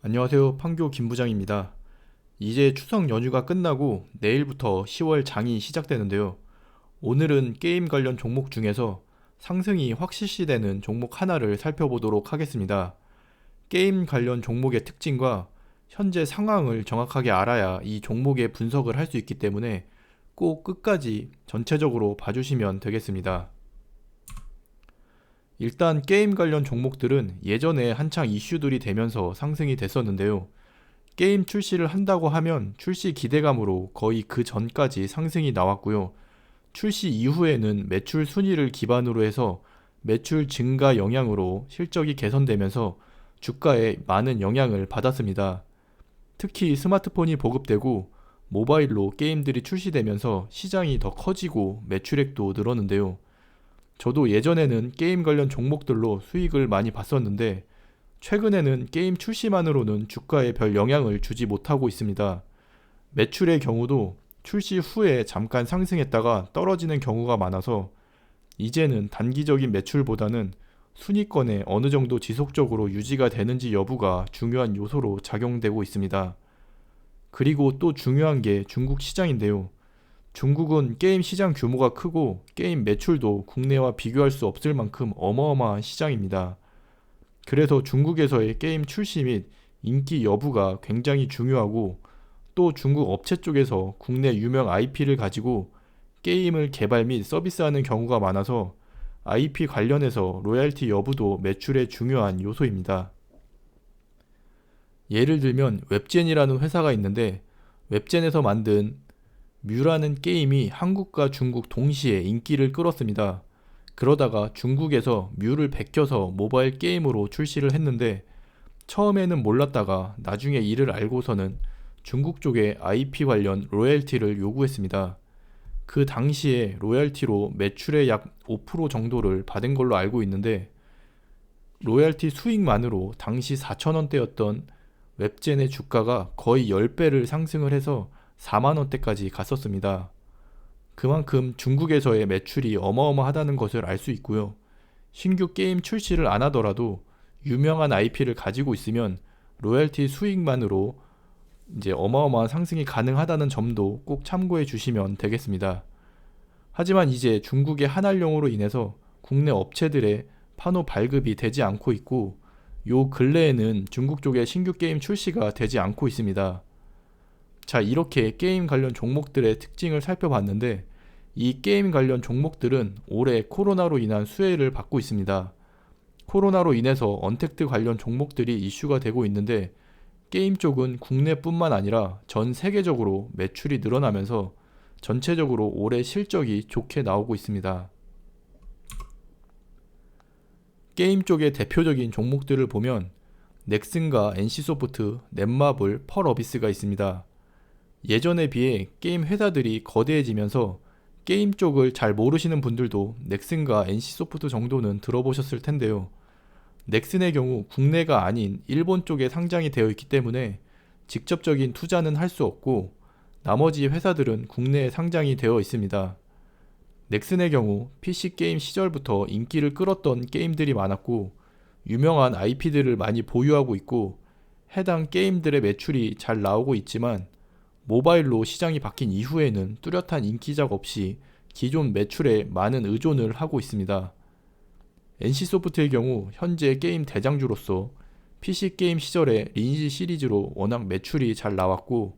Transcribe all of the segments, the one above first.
안녕하세요. 판교 김부장입니다. 이제 추석 연휴가 끝나고 내일부터 10월 장이 시작되는데요. 오늘은 게임 관련 종목 중에서 상승이 확실시되는 종목 하나를 살펴보도록 하겠습니다. 게임 관련 종목의 특징과 현재 상황을 정확하게 알아야 이 종목의 분석을 할 수 있기 때문에 꼭 끝까지 전체적으로 봐주시면 되겠습니다. 일단 게임 관련 종목들은 예전에 한창 이슈들이 되면서 상승이 됐었는데요. 게임 출시를 한다고 하면 출시 기대감으로 거의 그 전까지 상승이 나왔고요. 출시 이후에는 매출 순위를 기반으로 해서 매출 증가 영향으로 실적이 개선되면서 주가에 많은 영향을 받았습니다. 특히 스마트폰이 보급되고 모바일로 게임들이 출시되면서 시장이 더 커지고 매출액도 늘었는데요. 저도 예전에는 게임 관련 종목들로 수익을 많이 봤었는데 최근에는 게임 출시만으로는 주가에 별 영향을 주지 못하고 있습니다. 매출의 경우도 출시 후에 잠깐 상승했다가 떨어지는 경우가 많아서 이제는 단기적인 매출보다는 순위권에 어느 정도 지속적으로 유지가 되는지 여부가 중요한 요소로 작용되고 있습니다. 그리고 또 중요한 게 중국 시장인데요. 중국은 게임 시장 규모가 크고 게임 매출도 국내와 비교할 수 없을 만큼 어마어마한 시장입니다. 그래서 중국에서의 게임 출시 및 인기 여부가 굉장히 중요하고 또 중국 업체 쪽에서 국내 유명 IP를 가지고 게임을 개발 및 서비스하는 경우가 많아서 IP 관련해서 로얄티 여부도 매출의 중요한 요소입니다. 예를 들면 웹젠이라는 회사가 있는데 웹젠에서 만든 뮤라는 게임이 한국과 중국 동시에 인기를 끌었습니다. 그러다가 중국에서 뮤를 베껴서 모바일 게임으로 출시를 했는데 처음에는 몰랐다가 나중에 이를 알고서는 중국 쪽에 IP 관련 로열티를 요구했습니다. 그 당시에 로열티로 매출의 약 5% 정도를 받은 걸로 알고 있는데 로열티 수익만으로 당시 4,000원대였던 웹젠의 주가가 거의 10배를 상승을 해서 4만원대까지 갔었습니다. 그만큼 중국에서의 매출이 어마어마하다는 것을 알 수 있고요. 신규 게임 출시를 안 하더라도 유명한 IP를 가지고 있으면 로열티 수익만으로 이제 어마어마한 상승이 가능하다는 점도 꼭 참고해 주시면 되겠습니다. 하지만 이제 중국의 한알령으로 인해서 국내 업체들의 판호 발급이 되지 않고 있고 요 근래에는 중국 쪽에 신규 게임 출시가 되지 않고 있습니다. 자, 이렇게 게임 관련 종목들의 특징을 살펴봤는데 이 게임 관련 종목들은 올해 코로나로 인한 수혜를 받고 있습니다. 코로나로 인해서 언택트 관련 종목들이 이슈가 되고 있는데 게임 쪽은 국내뿐만 아니라 전 세계적으로 매출이 늘어나면서 전체적으로 올해 실적이 좋게 나오고 있습니다. 게임 쪽의 대표적인 종목들을 보면 넥슨과 NC소프트, 넷마블, 펄어비스가 있습니다. 예전에 비해 게임 회사들이 거대해지면서 게임 쪽을 잘 모르시는 분들도 넥슨과 NC소프트 정도는 들어보셨을 텐데요. 넥슨의 경우 국내가 아닌 일본 쪽에 상장이 되어 있기 때문에 직접적인 투자는 할 수 없고 나머지 회사들은 국내에 상장이 되어 있습니다. 넥슨의 경우 PC 게임 시절부터 인기를 끌었던 게임들이 많았고 유명한 IP들을 많이 보유하고 있고 해당 게임들의 매출이 잘 나오고 있지만 모바일로 시장이 바뀐 이후에는 뚜렷한 인기작 없이 기존 매출에 많은 의존을 하고 있습니다. NC소프트의 경우 현재 게임 대장주로서 PC 게임 시절에 리니지 시리즈로 워낙 매출이 잘 나왔고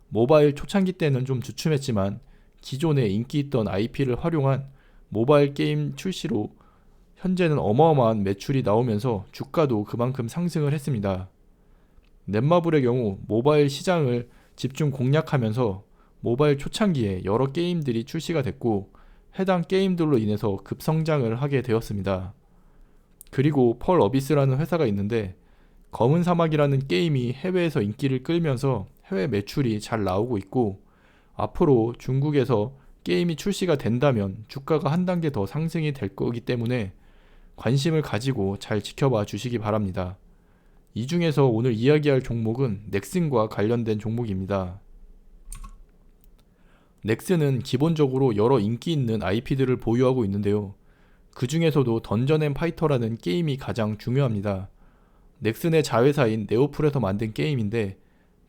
모바일 초창기 때는 좀 주춤했지만 기존에 인기 있던 IP를 활용한 모바일 게임 출시로 현재는 어마어마한 매출이 나오면서 주가도 그만큼 상승을 했습니다. 넷마블의 경우 모바일 시장을 집중 공략하면서 모바일 초창기에 여러 게임들이 출시가 됐고 해당 게임들로 인해서 급성장을 하게 되었습니다. 그리고 펄 어비스라는 회사가 있는데 검은 사막이라는 게임이 해외에서 인기를 끌면서 해외 매출이 잘 나오고 있고 앞으로 중국에서 게임이 출시가 된다면 주가가 한 단계 더 상승이 될 거기 때문에 관심을 가지고 잘 지켜봐 주시기 바랍니다. 이 중에서 오늘 이야기할 종목은 넥슨과 관련된 종목입니다. 넥슨은 기본적으로 여러 인기 있는 IP들을 보유하고 있는데요. 그 중에서도 던전 앤 파이터라는 게임이 가장 중요합니다. 넥슨의 자회사인 네오플에서 만든 게임인데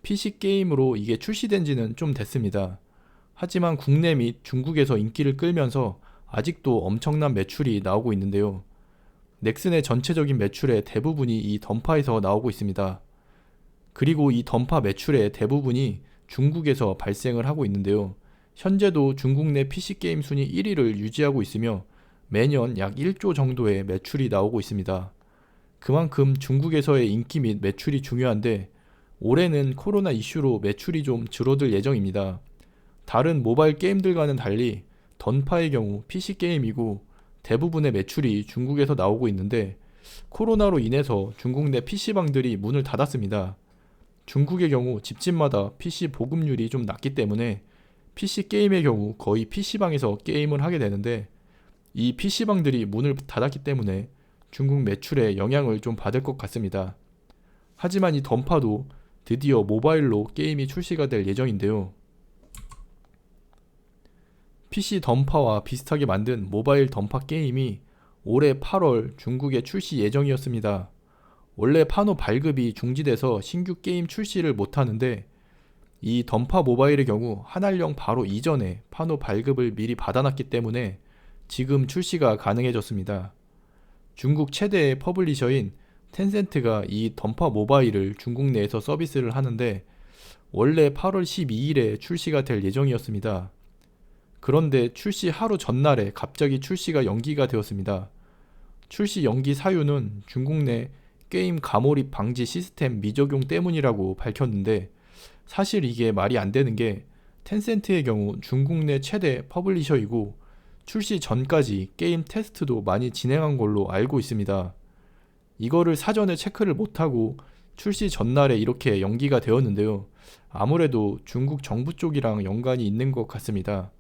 PC 게임으로 이게 출시된 지는 좀 됐습니다. 하지만 국내 및 중국에서 인기를 끌면서 아직도 엄청난 매출이 나오고 있는데요. 넥슨의 전체적인 매출의 대부분이 이 던파에서 나오고 있습니다. 그리고 이 던파 매출의 대부분이 중국에서 발생을 하고 있는데요. 현재도 중국 내 PC게임 순위 1위를 유지하고 있으며 매년 약 1조 정도의 매출이 나오고 있습니다. 그만큼 중국에서의 인기 및 매출이 중요한데 올해는 코로나 이슈로 매출이 좀 줄어들 예정입니다. 다른 모바일 게임들과는 달리 던파의 경우 PC게임이고 대부분의 매출이 중국에서 나오고 있는데 코로나로 인해서 중국 내 PC방들이 문을 닫았습니다. 중국의 경우 집집마다 PC 보급률이 좀 낮기 때문에 PC게임의 경우 거의 PC방에서 게임을 하게 되는데 이 PC방들이 문을 닫았기 때문에 중국 매출에 영향을 좀 받을 것 같습니다. 하지만 이 던파도 드디어 모바일로 게임이 출시가 될 예정인데요. PC 던파와 비슷하게 만든 모바일 던파 게임이 올해 8월 중국에 출시 예정이었습니다. 원래 판호 발급이 중지돼서 신규 게임 출시를 못하는데 이 던파 모바일의 경우 한알령 바로 이전에 판호 발급을 미리 받아놨기 때문에 지금 출시가 가능해졌습니다. 중국 최대의 퍼블리셔인 텐센트가 이 던파 모바일을 중국 내에서 서비스를 하는데 원래 8월 12일에 출시가 될 예정이었습니다. 그런데 출시 하루 전날에 갑자기 출시가 연기가 되었습니다. 출시 연기 사유는 중국 내 게임 가몰입 방지 시스템 미적용 때문이라고 밝혔는데 사실 이게 말이 안 되는 게 텐센트의 경우 중국 내 최대 퍼블리셔이고 출시 전까지 게임 테스트도 많이 진행한 걸로 알고 있습니다. 이거를 사전에 체크를 못하고 출시 전날에 이렇게 연기가 되었는데요. 아무래도 중국 정부 쪽이랑 연관이 있는 것 같습니다.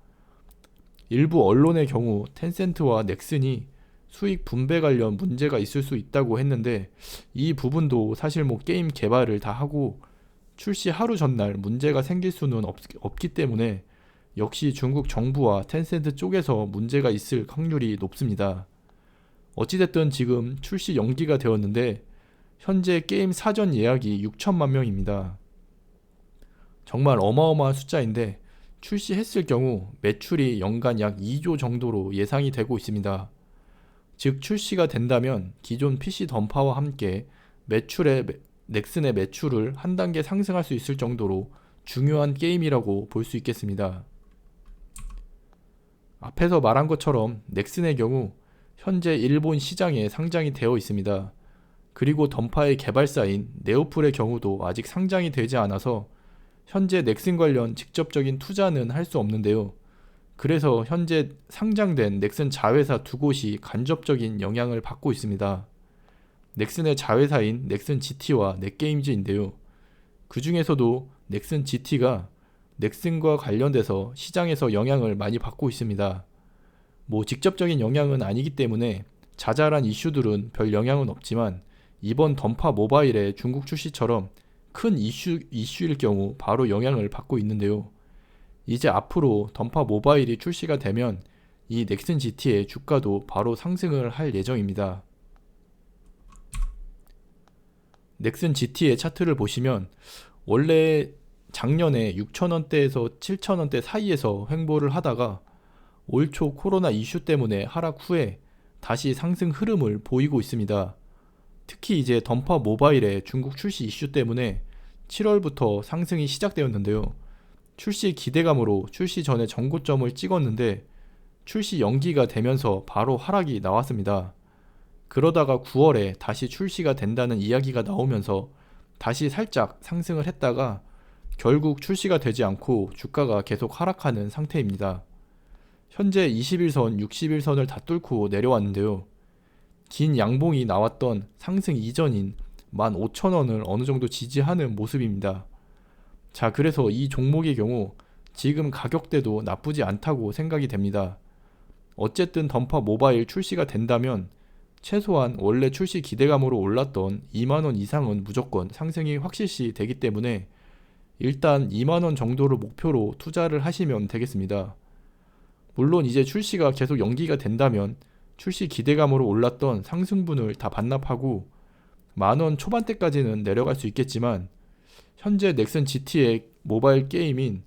일부 언론의 경우 텐센트와 넥슨이 수익 분배 관련 문제가 있을 수 있다고 했는데 이 부분도 사실 게임 개발을 다 하고 출시 하루 전날 문제가 생길 수는 없기 때문에 역시 중국 정부와 텐센트 쪽에서 문제가 있을 확률이 높습니다. 어찌됐든 지금 출시 연기가 되었는데 현재 게임 사전 예약이 6천만 명입니다. 정말 어마어마한 숫자인데 출시했을 경우 매출이 연간 약 2조 정도로 예상이 되고 있습니다. 즉 출시가 된다면 기존 PC 던파와 함께 넥슨의 매출을 한 단계 상승할 수 있을 정도로 중요한 게임이라고 볼 수 있겠습니다. 앞에서 말한 것처럼 넥슨의 경우 현재 일본 시장에 상장이 되어 있습니다. 그리고 던파의 개발사인 네오플의 경우도 아직 상장이 되지 않아서 현재 넥슨 관련 직접적인 투자는 할 수 없는데요. 그래서 현재 상장된 넥슨 자회사 두 곳이 간접적인 영향을 받고 있습니다. 넥슨의 자회사인 넥슨 GT와 넷게임즈인데요. 그 중에서도 넥슨 GT가 넥슨과 관련돼서 시장에서 영향을 많이 받고 있습니다. 직접적인 영향은 아니기 때문에 자잘한 이슈들은 별 영향은 없지만 이번 던파 모바일의 중국 출시처럼 큰 이슈일 경우 바로 영향을 받고 있는데요. 이제 앞으로 던파 모바일이 출시가 되면 이 넥슨 GT의 주가도 바로 상승을 할 예정입니다. 넥슨 GT의 차트를 보시면 원래 작년에 6,000원대에서 7,000원대 사이에서 횡보를 하다가 올 초 코로나 이슈 때문에 하락 후에 다시 상승 흐름을 보이고 있습니다. 특히 이제 던파 모바일의 중국 출시 이슈 때문에 7월부터 상승이 시작되었는데요. 출시 기대감으로 출시 전에 전고점을 찍었는데 출시 연기가 되면서 바로 하락이 나왔습니다. 그러다가 9월에 다시 출시가 된다는 이야기가 나오면서 다시 살짝 상승을 했다가 결국 출시가 되지 않고 주가가 계속 하락하는 상태입니다. 현재 21선, 60일선을 다 뚫고 내려왔는데요. 긴 양봉이 나왔던 상승 이전인 15,000원을 어느 정도 지지하는 모습입니다. 자, 그래서 이 종목의 경우 지금 가격대도 나쁘지 않다고 생각이 됩니다. 어쨌든 던파 모바일 출시가 된다면 최소한 원래 출시 기대감으로 올랐던 2만원 이상은 무조건 상승이 확실시 되기 때문에 일단 2만원 정도를 목표로 투자를 하시면 되겠습니다. 물론 이제 출시가 계속 연기가 된다면 출시 기대감으로 올랐던 상승분을 다 반납하고 10,000원 초반대까지는 내려갈 수 있겠지만 현재 넥슨 GTX 모바일 게임이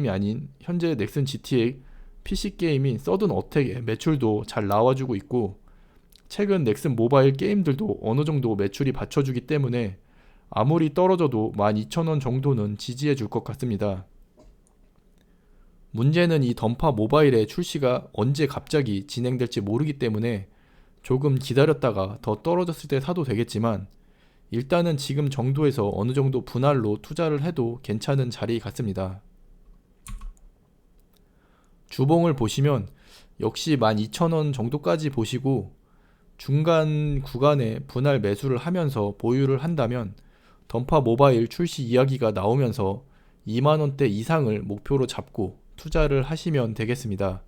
아닌 현재 넥슨 GTX PC 게임인 서든 어택의 매출도 잘 나와주고 있고, 최근 넥슨 모바일 게임들도 어느 정도 매출이 받쳐주기 때문에 아무리 떨어져도 12,000원 정도는 지지해 줄 것 같습니다. 문제는 이 던파 모바일의 출시가 언제 갑자기 진행될지 모르기 때문에 조금 기다렸다가 더 떨어졌을 때 사도 되겠지만, 일단은 지금 정도에서 어느 정도 분할로 투자를 해도 괜찮은 자리 같습니다. 주봉을 보시면 역시 12,000원 정도까지 보시고 중간 구간에 분할 매수를 하면서 보유를 한다면 던파 모바일 출시 이야기가 나오면서 2만원대 이상을 목표로 잡고 투자를 하시면 되겠습니다.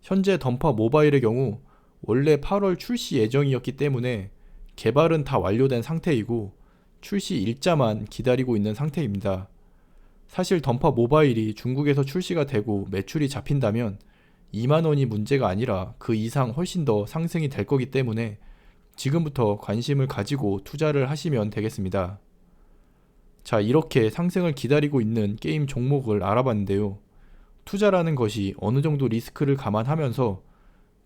현재 던파 모바일의 경우 원래 8월 출시 예정이었기 때문에 개발은 다 완료된 상태이고 출시 일자만 기다리고 있는 상태입니다. 사실 던파 모바일이 중국에서 출시가 되고 매출이 잡힌다면 2만원이 문제가 아니라 그 이상 훨씬 더 상승이 될 거기 때문에 지금부터 관심을 가지고 투자를 하시면 되겠습니다. 자, 이렇게 상승을 기다리고 있는 게임 종목을 알아봤는데요. 투자라는 것이 어느 정도 리스크를 감안하면서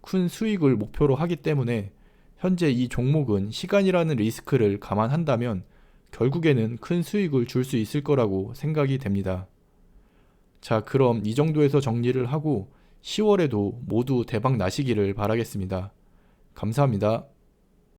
큰 수익을 목표로 하기 때문에 현재 이 종목은 시간이라는 리스크를 감안한다면 결국에는 큰 수익을 줄 수 있을 거라고 생각이 됩니다. 자, 그럼 이 정도에서 정리를 하고 10월에도 모두 대박 나시기를 바라겠습니다. 감사합니다.